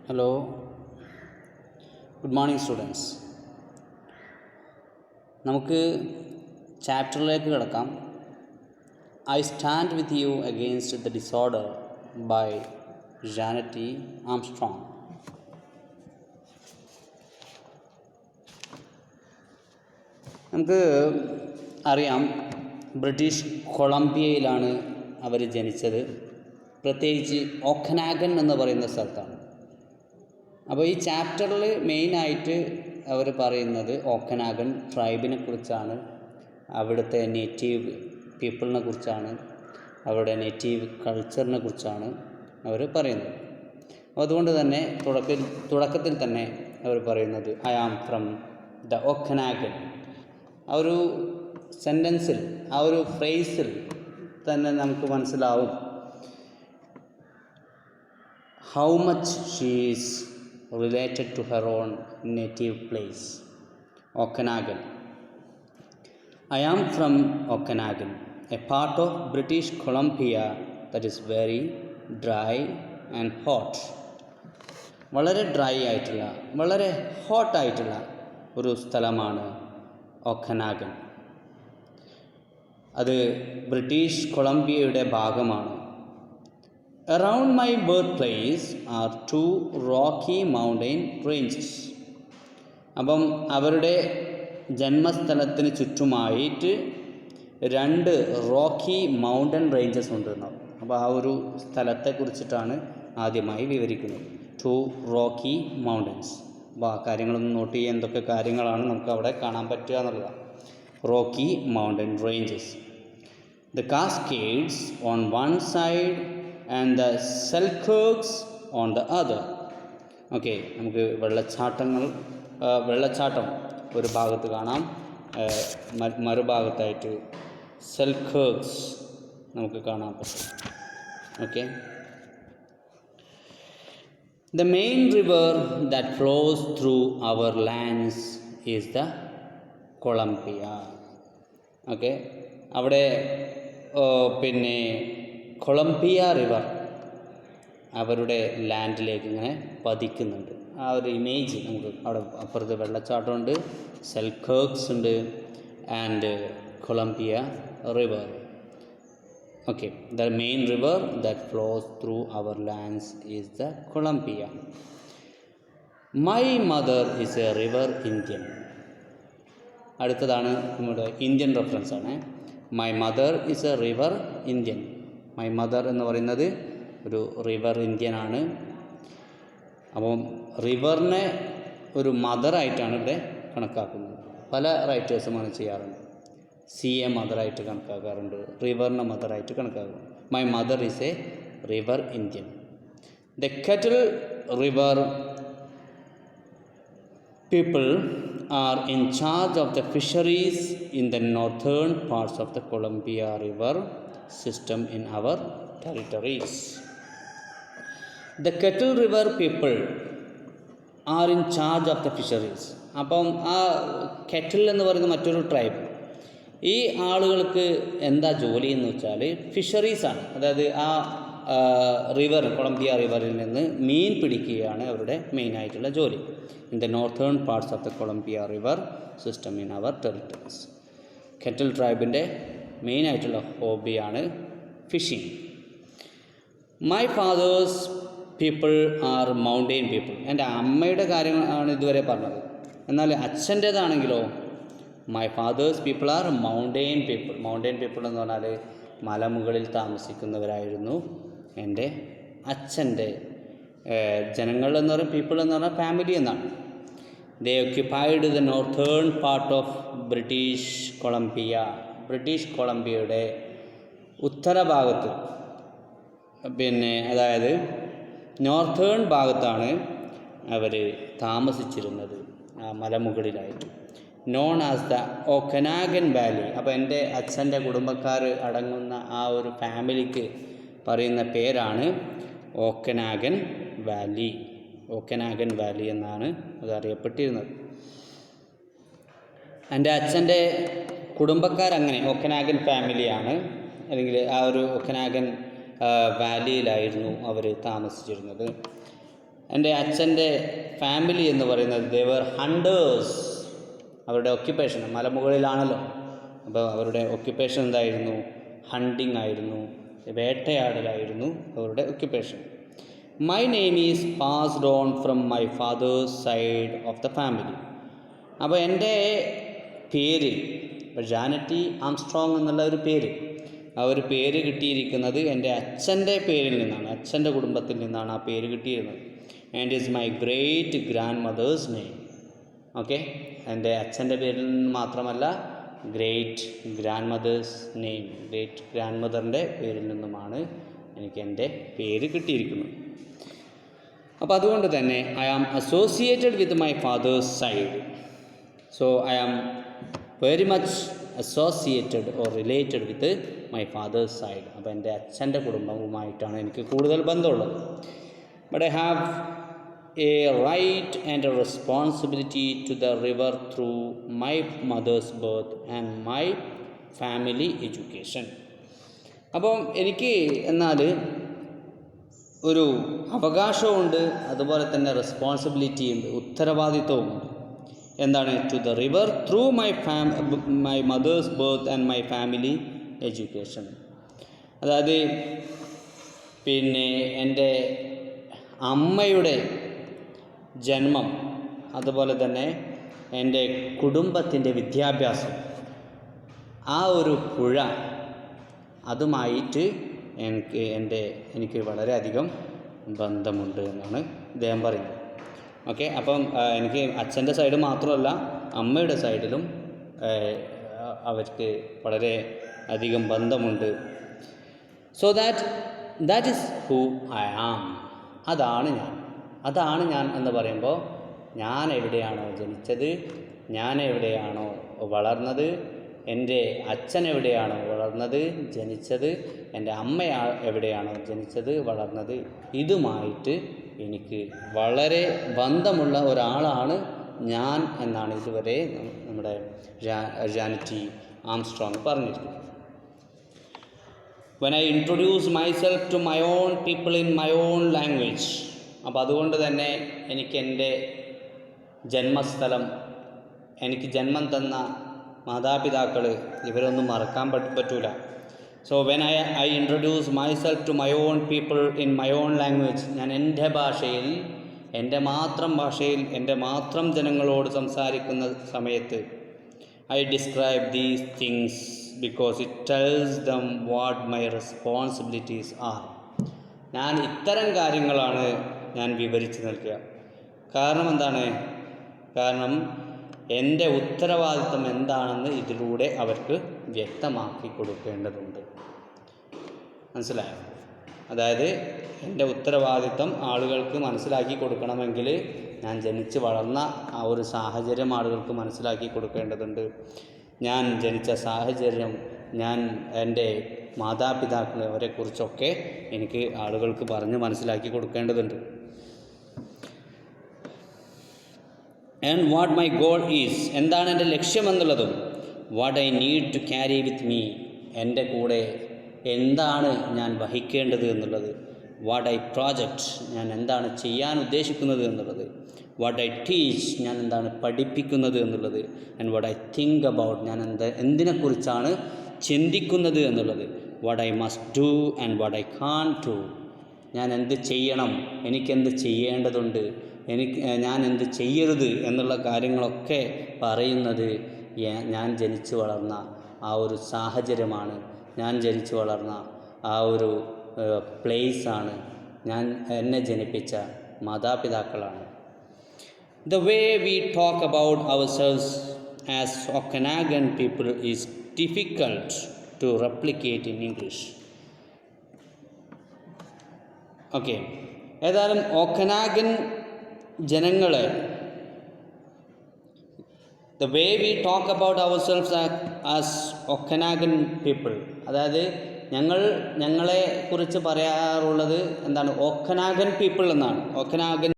Hello, good morning students. നമുക്ക് ചാപ്റ്ററിലേക്ക് കിടക്കാം. I stand with you against the disorder by Janet Armstrong. നമുക്ക് അറിയാം, British കൊളംബിയയിലാണ് അവർ ജനിച്ചത്. പ്രത്യേകിച്ച് ഓക്കനാഗൻ എന്ന് പറയുന്ന സ്ഥലത്താണ്. അപ്പോൾ ഈ ചാപ്റ്ററിൽ മെയിനായിട്ട് അവർ പറയുന്നത് ഓക്കനാഗൻ ട്രൈബിനെ കുറിച്ചാണ്, അവിടുത്തെ നേറ്റീവ് പീപ്പിളിനെ കുറിച്ചാണ്, അവരുടെ നേറ്റീവ് കൾച്ചറിനെ കുറിച്ചാണ് അവർ പറയുന്നത്. അതുകൊണ്ട് തന്നെ തുടക്കത്തിൽ തന്നെ അവർ പറയുന്നത് ഐ ആം ഫ്രം ദ ഓക്കനാഗൻ. ആ ഒരു സെൻറ്റൻസിൽ, ആ ഒരു ഫ്രേസിൽ തന്നെ നമുക്ക് മനസ്സിലാവും how much she is related to her own native place, Okanagan. I am from Okanagan, a part of British Columbia that is very dry and hot. വളരെ ഡ്രൈ ആയിട്ടുള്ള, വളരെ ഹോട്ട് ആയിട്ടുള്ള ഒരു സ്ഥലമാണ് ഓക്കനാഗൻ. അത് ബ്രിട്ടീഷ് കൊളംബിയയുടെ ഭാഗമാണ്. Around my birthplace are two rocky mountain ranges. അപ്പം അവരുടെ ജന്മസ്ഥലത്തിന് ചുറ്റുമായിട്ട് 2 റോക്കി മൗണ്ടൻ റേഞ്ചസ് ഉണ്ടെന്നാണ്. അപ്പോൾ ആ ഒരു സ്ഥലത്തെ കുറിച്ചിട്ടാണ് ആദ്യമായി വിവരിക്കുന്നത്. 2 റോക്കി മൗണ്ടൻസ്. അപ്പോൾ ആ കാര്യങ്ങളൊന്ന് നോട്ട് ചെയ്യാൻ എന്തൊക്കെ കാര്യങ്ങളാണ് നമുക്ക് അവിടെ കാണാൻ പറ്റുക എന്നുള്ളതാണ്. Rocky mountain ranges, the Cascades on one side and the Selkirks on the other. Okay, നമുക്ക് വെള്ളച്ചാട്ടം ഒരു ഭാഗത്ത് കാണാം, മറുഭാഗത്തായിട്ട് സെൽഖേർക്സ് നമുക്ക് കാണാൻ പറ്റും. Okay, the main river that flows through our lands is the Columbia. Okay, അവിടെ പിന്നെ കൊളംബിയ റിവർ അവരുടെ ലാൻഡിലേക്ക് ഇങ്ങനെ പതിക്കുന്നുണ്ട്. ആ ഒരു ഇമേജ് നമുക്ക് അവിടെ അപ്പുറത്ത് വെള്ളച്ചാട്ടമുണ്ട്, സെൽഖേർക്സ് ഉണ്ട്, and Columbia river. Okay, the main river that flows through our lands is the Columbia. My mother is a river Indian. അടുത്തതാണ് നമ്മുടെ ഇന്ത്യൻ റെഫറൻസ് ആണ്. My mother is a river Indian. My mother എന്ന് പറയുന്നത് ഒരു river ഇന്ത്യനാണ്. അപ്പം റിവറിനെ ഒരു മദറായിട്ടാണ് ഇവിടെ കണക്കാക്കുന്നത്. പല റൈറ്റേഴ്സും അങ്ങനെ ചെയ്യാറുണ്ട്. സീയെ മദറായിട്ട് കണക്കാക്കാറുണ്ട്, റിവറിനെ മദറായിട്ട് കണക്കാക്കാറുണ്ട്. My mother is a river Indian. The kettle river people are in charge of the fisheries in the northern parts of the Columbia River system in our territories. The Kettle River people are in charge of the fisheries. അപ്പം ആ kettle എന്ന് പറയുന്ന മറ്റൊരു tribe, ഈ ആളുകൾക്ക് എന്താ ജോലി എന്ന് വെച്ചാൽ ഫിഷറീസാണ്. അതായത് ആ റിവർ, കൊളംബിയ റിവറിൽ നിന്ന് മീൻ പിടിക്കുകയാണ് അവരുടെ മെയിനായിട്ടുള്ള ജോലി. In the northern parts of the Columbia river system in our territories. Kettle ട്രൈബിൻ്റെ മെയിനായിട്ടുള്ള ഹോബിയാണ് fishing. My father's people are mountain people. എൻ്റെ അമ്മയുടെ കാര്യങ്ങളാണ് ഇതുവരെ പറഞ്ഞത്. എന്നാൽ അച്ഛൻ്റേതാണെങ്കിലോ my father's people are mountain people. Mountain people എന്ന് പറഞ്ഞാൽ മലമുകളിൽ താമസിക്കുന്നവരായിരുന്നു എൻ്റെ അച്ഛൻ്റെ ജനങ്ങൾ എന്ന് പറയുന്നത്. പീപ്പിൾ എന്ന് പറഞ്ഞാൽ ഫാമിലി എന്നാണ്. They occupied the northern part of British Columbia. British കൊളംബിയയുടെ ഉത്തരഭാഗത്ത്, അതായത് നോർത്തേൺ ഭാഗത്താണ് അവർ താമസിച്ചിരുന്നത്, ആ മലമുകളിലായിട്ട്. Known as the Okanagan valley. അപ്പോൾ എൻ്റെ അച്ഛൻ്റെ കുടുംബക്കാർ അടങ്ങുന്ന ആ ഒരു ഫാമിലിക്ക് പറയുന്ന പേരാണ് ഓക്കനാഗൻ വാലി. ഓക്കനാഗൻ വാലി എന്നാണ് അത് അറിയപ്പെട്ടിരുന്നത്. എൻ്റെ അച്ഛൻ്റെ കുടുംബക്കാരങ്ങനെ ഓക്കനാഗൻ ഫാമിലിയാണ്, അല്ലെങ്കിൽ ആ ഒരു ഓക്കനാഗൻ വാലിയിലായിരുന്നു അവർ താമസിച്ചിരുന്നത്. എൻ്റെ അച്ഛൻ്റെ ഫാമിലി എന്ന് പറയുന്നത് ദേ വർ ഹണ്ടേഴ്സ്. അവരുടെ ഒക്യുപ്പേഷൻ മലമുകളിലാണല്ലോ, അപ്പോൾ അവരുടെ ഒക്യുപ്പേഷൻ എന്തായിരുന്നു? ഹണ്ടിങ് ആയിരുന്നു, വേട്ടയാടലായിരുന്നു അവരുടെ occupation. My name is passed on from my father's side of the family. അപ്പോൾ എൻ്റെ പേര് ജാനറ്റി ആംസ്ട്രോങ് എന്നുള്ള ഒരു പേര്, ആ ഒരു പേര് കിട്ടിയിരിക്കുന്നത് എൻ്റെ അച്ഛൻ്റെ പേരിൽ നിന്നാണ്, അച്ഛൻ്റെ കുടുംബത്തിൽ നിന്നാണ് ആ പേര് കിട്ടിയിരുന്നത്. And is my great grand mother's name. Okay, എൻ്റെ അച്ഛൻ്റെ പേരിൽ നിന്ന് മാത്രമല്ല, great grand mother's name, great grand മദറിൻ്റെ പേരിൽ നിന്നുമാണ് എനിക്ക് എൻ്റെ പേര് കിട്ടിയിരിക്കുന്നത്. അപ്പോൾ അതുകൊണ്ട് തന്നെ I am associated with my father's side. So I am very much associated or related with my father's side. അപ്പോൾ എൻ്റെ അച്ഛൻ്റെ കുടുംബവുമായിട്ടാണ് എനിക്ക് കൂടുതൽ ബന്ധമുള്ളത്. But I have a right and a responsibility to the river through my mother's birth and my family education. അപ്പം എനിക്ക് എന്നാൽ ഒരു അവകാശമുണ്ട്, അതുപോലെ തന്നെ റെസ്പോൺസിബിലിറ്റി ഉണ്ട്, ഉത്തരവാദിത്വമുണ്ട്. എന്താണ്? To the river through my mother's birth and my family education. അതായത് പിന്നെ എൻ്റെ അമ്മയുടെ ജന്മം, അതുപോലെ തന്നെ എൻ്റെ കുടുംബത്തിൻ്റെ വിദ്യാഭ്യാസം, ആ ഒരു പുഴ, അതുമായിട്ട് എനിക്ക് വളരെയധികം ബന്ധമുണ്ട് എന്നാണ് ഇദ്ദേഹം പറയുന്നത്. ഓക്കെ, അപ്പം എനിക്ക് അച്ഛൻ്റെ സൈഡ് മാത്രമല്ല അമ്മയുടെ സൈഡിലും അവർക്ക് വളരെ അധികം ബന്ധമുണ്ട്. So that is who I am. അതാണ് ഞാൻ എന്ന് പറയുമ്പോൾ ഞാൻ എവിടെയാണോ ജനിച്ചത്, ഞാൻ എവിടെയാണോ വളർന്നത്, എൻ്റെ അച്ഛൻ എവിടെയാണോ വളർന്നത് ജനിച്ചത്, എൻ്റെ അമ്മ എവിടെയാണോ ജനിച്ചത് വളർന്നത്, ഇതുമായിട്ട് എനിക്ക് വളരെ ബന്ധമുള്ള ഒരാളാണ് ഞാൻ എന്നാണ് ഇതുവരെ നമ്മുടെ ജാനറ്റി ആംസ്ട്രോങ് പറഞ്ഞിരിക്കുന്നത്. when I introduce myself to my own people in my own language. അപ്പോൾ അതുകൊണ്ട് തന്നെ എനിക്ക് എൻ്റെ ജന്മസ്ഥലം, എനിക്ക് ജന്മം തന്ന മാതാപിതാക്കൾ, ഇവരൊന്നും മറക്കാൻ പറ്റൂല. So when I introduce myself to my own people in my own language, ഞാൻ എൻ്റെ ഭാഷയിൽ, എൻ്റെ മാത്രം ഭാഷയിൽ, എൻ്റെ മാത്രം ജനങ്ങളോട് സംസാരിക്കുന്ന സമയത്ത് I describe these things because it tells them what my responsibilities are. ഞാൻ ഇത്തരം കാര്യങ്ങളാണ് ഞാൻ വിവരിച്ച് നൽകുക. കാരണം എന്താണ്? കാരണം എൻ്റെ ഉത്തരവാദിത്വം എന്താണെന്ന് ഇതിലൂടെ അവർക്ക് വ്യക്തമാക്കി കൊടുക്കേണ്ടതുണ്ട്. മനസ്സിലായോ? അതായത് എൻ്റെ ഉത്തരവാദിത്വം ആളുകൾക്ക് മനസ്സിലാക്കി കൊടുക്കണമെങ്കിൽ ഞാൻ ജനിച്ച് വളർന്ന ആ ഒരു സാഹചര്യം ആളുകൾക്ക് മനസ്സിലാക്കി കൊടുക്കേണ്ടതുണ്ട്. ഞാൻ ജനിച്ച സാഹചര്യം, ഞാൻ എൻ്റെ മാതാപിതാക്കൾ, അവരെക്കുറിച്ചൊക്കെ എനിക്ക് ആളുകൾക്ക് പറഞ്ഞ് മനസ്സിലാക്കി കൊടുക്കേണ്ടതുണ്ട്. And what my goal is, എന്താണ് എൻ്റെ ലക്ഷ്യമെന്നുള്ളതും, what I need to carry with me, എൻ്റെ കൂടെ എന്താണ് ഞാൻ വഹിക്കേണ്ടത് എന്നുള്ളത്, വാട്ട് ഐ പ്രോജക്റ്റ്, ഞാൻ എന്താണ് ചെയ്യാൻ ഉദ്ദേശിക്കുന്നത് എന്നുള്ളത്, വാട്ട് ഐ ടീച്ച്, ഞാൻ എന്താണ് പഠിപ്പിക്കുന്നത് എന്നുള്ളത്, and what I think about, ഞാൻ എന്തിനെക്കുറിച്ചാണ് ചിന്തിക്കുന്നത് എന്നുള്ളത്, what I must do and what I can do, ഞാൻ എന്ത് ചെയ്യണം, എനിക്കെന്ത് ചെയ്യേണ്ടതുണ്ട്, ഞാൻ എന്ത് ചെയ്യരുത് എന്നുള്ള കാര്യങ്ങളൊക്കെ പറയുന്നത് ഞാൻ ജനിച്ചു വളർന്ന ആ ഒരു സാഹചര്യമാണ്, ഞാൻ ജനിച്ചു വളർന്ന ആ ഒരു പ്ലേസാണ്, എന്നെ ജനിപ്പിച്ച മാതാപിതാക്കളാണ്. The way we talk about ourselves as Okanagan people is difficult to replicate in English. Okay, ഏതായാലും ഓക്കനാഗൻ ജനങ്ങളെ, the way we talk about ourselves as Okanagan people, അതായത് ഞങ്ങളെ കുറിച്ച് പറയാറുള്ളത് എന്താണ്? ഓക്കനാഗൻ പീപ്പിൾ എന്നാണ്. ഓക്കനാഗൻ